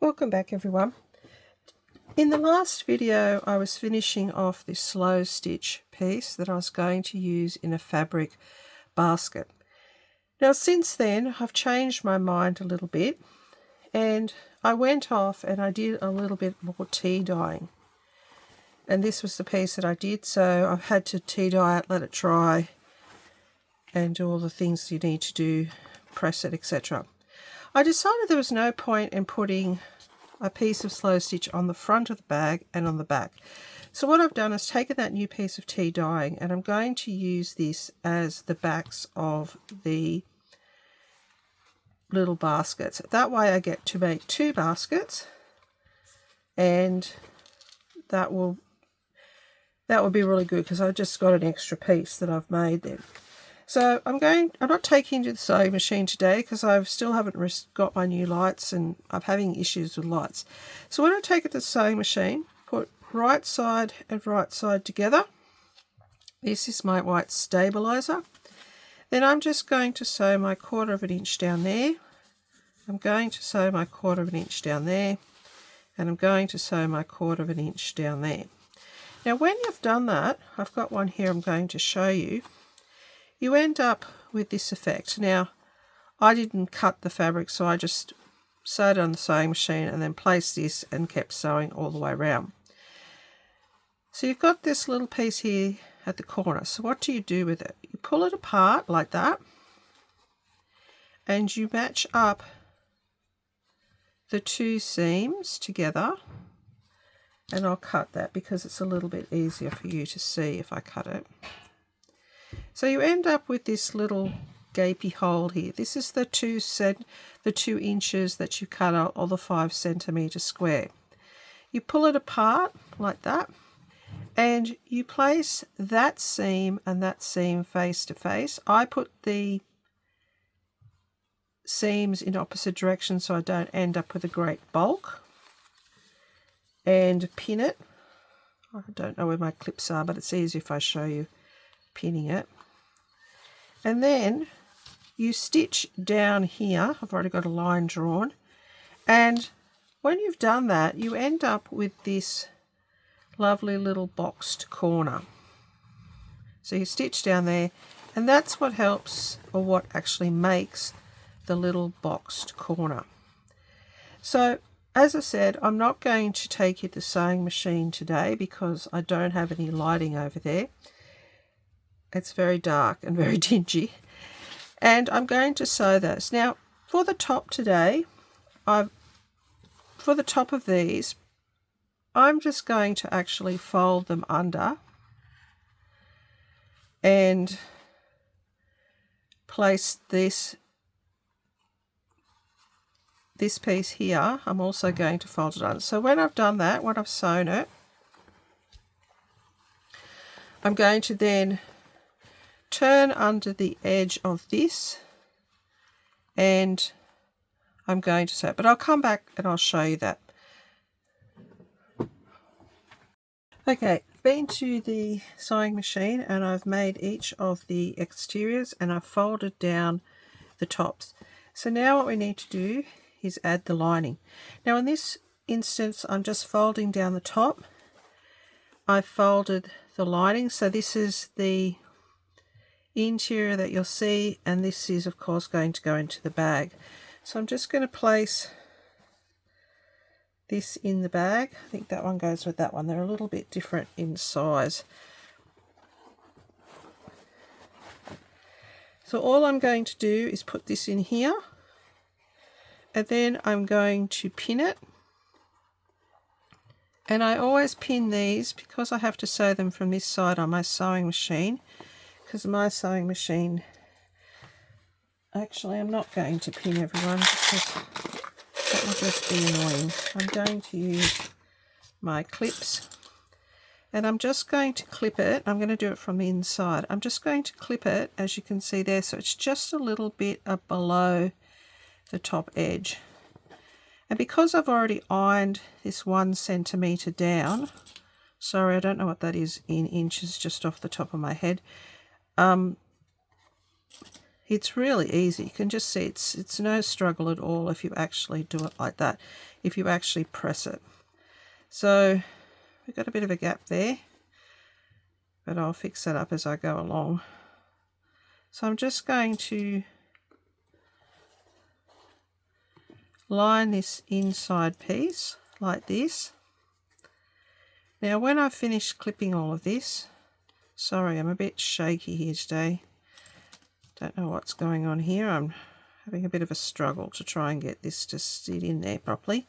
Welcome back everyone. In the last video I was finishing off this slow stitch piece that I was going to use in a fabric basket. Now since then I've changed my mind a little bit and I went off and I did a little bit more tea dyeing. And this was the piece that I did, so I've had to tea dye it, let it dry and do all the things you need to do, press it, etc. I decided there was no point in putting a piece of slow stitch on the front of the bag and on the back. So what I've done is taken that new piece of tea dyeing and I'm going to use this as the backs of the little baskets. That way I get to make two baskets, and that will be really good because I've just got an extra piece that I've made then. So I'm not taking it to the sewing machine today because I still haven't got my new lights and I'm having issues with lights. So when I take it to the sewing machine, put right side and right side together. This is my white stabilizer. Then I'm just going to sew my 1/4 of an inch down there. I'm going to sew my 1/4 of an inch down there. And I'm going to sew my 1/4 of an inch down there. Now when you've done that, I've got one here I'm going to show you. You end up with this effect. Now, I didn't cut the fabric, so I just sewed it on the sewing machine and then placed this and kept sewing all the way around. So you've got this little piece here at the corner. So what do you do with it? You pull it apart like that and you match up the two seams together. And I'll cut that because it's a little bit easier for you to see if I cut it. So you end up with this little gapey hole here. This is the 2 inches that you cut out, or the 5 centimeter square. You pull it apart like that, and you place that seam and that seam face to face. I put the seams in opposite directions so I don't end up with a great bulk, and pin it. I don't know where my clips are, but it's easier if I show you pinning it. And then you stitch down here. I've already got a line drawn, and when you've done that you end up with this lovely little boxed corner. So you stitch down there, and that's what helps, or what actually makes, the little boxed corner. So as I said, I'm not going to take it to the sewing machine today because I don't have any lighting over there. It's very dark and very dingy, and I'm going to sew those. Now for the top today, for the top of these, I'm just going to actually fold them under and place this piece here. I'm also going to fold it under. So when I've done that, when I've sewn it, I'm going to then turn under the edge of this and I'm going to sew it, but I'll come back and I'll show you that. Okay, I've been to the sewing machine and I've made each of the exteriors and I've folded down the tops. So now what we need to do is add the lining. Now in this instance I'm just folding down the top. I've folded the lining, so this is the interior that you'll see, and this is of course going to go into the bag. So I'm just going to place this in the bag. I think that one goes with that one. They're a little bit different in size. So all I'm going to do is put this in here, and then I'm going to pin it. And I always pin these because I have to sew them from this side on my sewing machine, because my sewing machine, actually I'm not going to pin everyone because that will just be annoying. I'm going to use my clips and I'm just going to clip it. I'm going to do it from the inside. I'm just going to clip it, as you can see there, so it's just a little bit below the top edge. And because I've already ironed this 1 centimeter down, sorry I don't know what that is in inches just off the top of my head, It's really easy. You can just see it's no struggle at all if you actually do it like that, if you actually press it. So we've got a bit of a gap there, but I'll fix that up as I go along. So I'm just going to line this inside piece like this. Now when I finish clipping all of this, sorry, I'm a bit shaky here today. Don't know what's going on here. I'm having a bit of a struggle to try and get this to sit in there properly.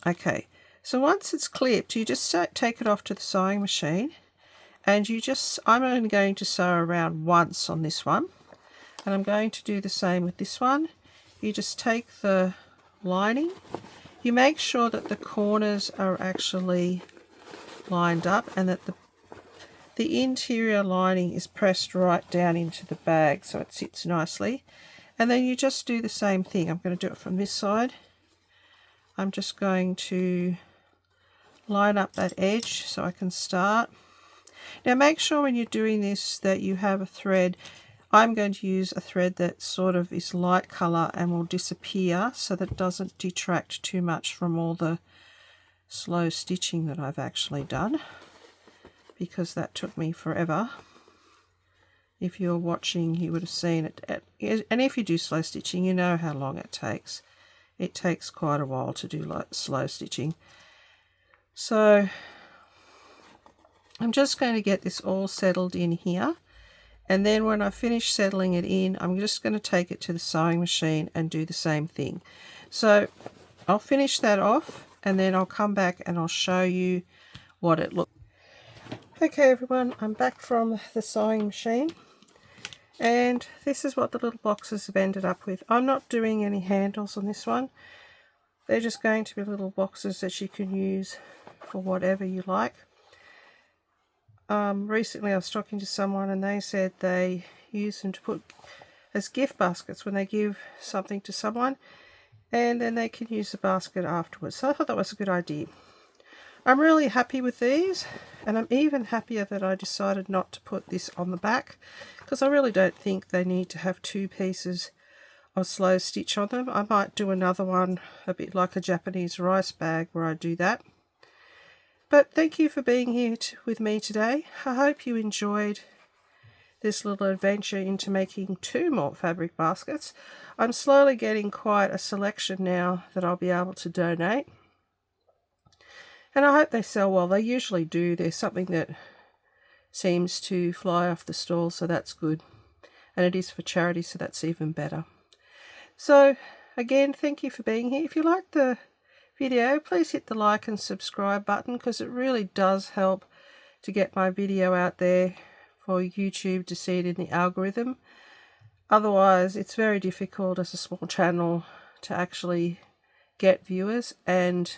Okay, so once it's clipped, you just take it off to the sewing machine, and I'm only going to sew around once on this one, and I'm going to do the same with this one. You just take the lining, you make sure that the corners are actually lined up and that the interior lining is pressed right down into the bag so it sits nicely. And then you just do the same thing. I'm going to do it from this side. I'm just going to line up that edge so I can start. Now make sure when you're doing this that you have a thread. I'm going to use a thread that sort of is light colour and will disappear so that it doesn't detract too much from all the slow stitching that I've actually done, because that took me forever. If you're watching, you would have seen it. And if you do slow stitching, you know how long it takes. It takes quite a while to do slow stitching. So I'm just going to get this all settled in here. And then when I finish settling it in, I'm just going to take it to the sewing machine and do the same thing. So I'll finish that off and then I'll come back and I'll show you what it looks like. Okay everyone, I'm back from the sewing machine and this is what the little boxes have ended up with. I'm not doing any handles on this one. They're just going to be little boxes that you can use for whatever you like. Recently I was talking to someone and they said they use them to put as gift baskets when they give something to someone, and then they can use the basket afterwards. So I thought that was a good idea. I'm really happy with these, and I'm even happier that I decided not to put this on the back, because I really don't think they need to have two pieces of slow stitch on them. I might do another one a bit like a Japanese rice bag where I do that. But thank you for being here with me today. I hope you enjoyed this little adventure into making 2 more fabric baskets. I'm slowly getting quite a selection now that I'll be able to donate. And I hope they sell well. They usually do. There's something that seems to fly off the stall, so that's good. And it is for charity, so that's even better. So again, thank you for being here. If you like the video, please hit the like and subscribe button, because it really does help to get my video out there for YouTube to see it in the algorithm. Otherwise it's very difficult as a small channel to actually get viewers. And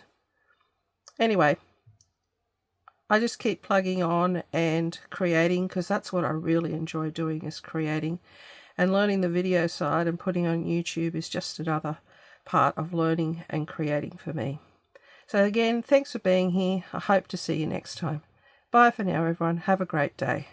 anyway, I just keep plugging on and creating, because that's what I really enjoy doing, is creating. And learning the video side and putting on YouTube is just another part of learning and creating for me. So again, thanks for being here. I hope to see you next time. Bye for now everyone. Have a great day.